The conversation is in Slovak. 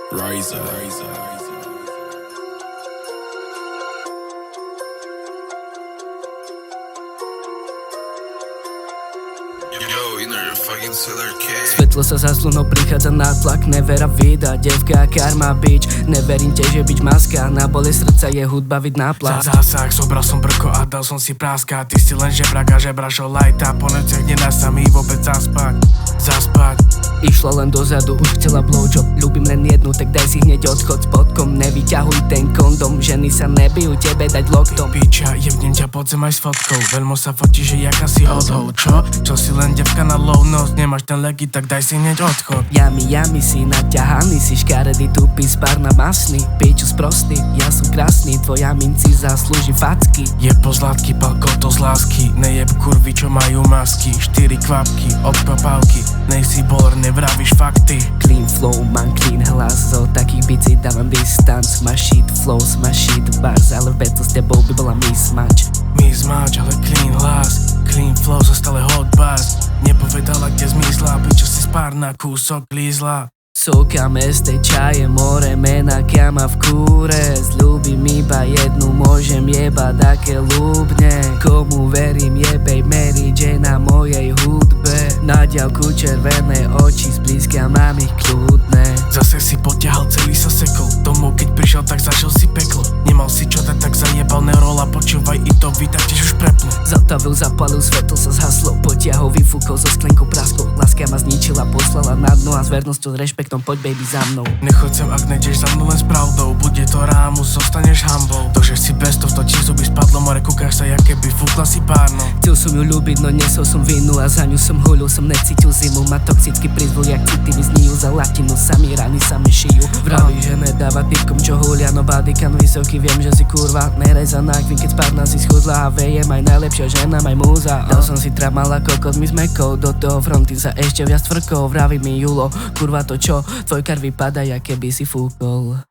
Riser. Yo, inner fucking seller cake. Svetlo sa za slunou prichádza na tlak, nevera vida, devka, karma, bitch. Neverím tiež, že byť maska, na bole srdca je hudba vid náplach. Za zásah zobral som brko a dal som si práska. Ty si len žebrak a žebrašo lajta. Po nociach nedá sa mi vôbec zaspať. Išla len dozadu, už chcela blowjob. Ľúbim len jednu, tak daj si hneď odchod. Spodkom nevyťahuj ten kondom, ženy sa nebijú, tebe dať loktom. Piča, jebnem ťa pod zem aj s fotkou. Veľmo sa fotí, že jaká si hodou. Čo si len devka na low nose. Nemáš ten legy, tak daj si hneď odchod. Yami, si naťahaný, si škaredý, tupý, spárna masný. Piču sprostý, ja som krásny, tvoja minci zaslúži facky. Je pozlátky, palko to z lásky. Nejeb kurvy, čo majú masky. 4 kvapky, od papávky. Nej si bolor, nevravíš fakty. Clean flow, mám clean hlas. Zo takých bicí dávam distance. Máš shit flows, máš shit bars. Ale v battle s tebou by bola mismatch. Mismatch, ale clean hlas. Clean flow, zostale hot bass. Nepovedala, kde zmizla. Pičo si spár na kúsok lízla. Soka, meste, čaje, more, mena, kiama v kúre. Zľúbim iba jednu, môžem jebať aké ľúbne. Komu verím, jebej Mary Jane na mojej hudbe. Na ďalku červené oči, zblízka mám ich kľudné. Zase si potiahal, celý sa sekol. Domov keď prišiel, tak zažil si peklo. Nemal si čo dať, tak zajebal nerola. Počúvaj i to, víta tiež už preplo. Zatavil, zapalil, svetlo sa zhaslo. Potiahol, vyfúkol, zo sklenkou praskol. Láska ma zničila, poslala na dno a s vernosťou, s rešpektom poď baby za mnou. Nechoď sem, ak nejdeš za mnou len s pravdou. Bude to rámus, zostaneš hambou. To, že si bestov, to ti zuby spadlo. More, kúkaš sa, jak keby fúkla si párno. Chcel som ju ľúbiť, no nesol som vinu. A za ňu som hulil, som necítil zimu. Ma toxicky prizvol, jak city mi znijú. Za latinu sami rany sami šijú. Vraví, že nedáva typkom, čo hulia. No bodykan vysoký, viem, že si kurva nerezaná. Vím, keď spárna si schudla a vejem aj najlepšia žena, aj múza. Dal som si trap, mala kokot, my sme kou. Do toho fronty sa ešte viac tvrkou. Vraví mi Julo, kurva to čo? Tvoj kar vypadá, jak keby si fúkol.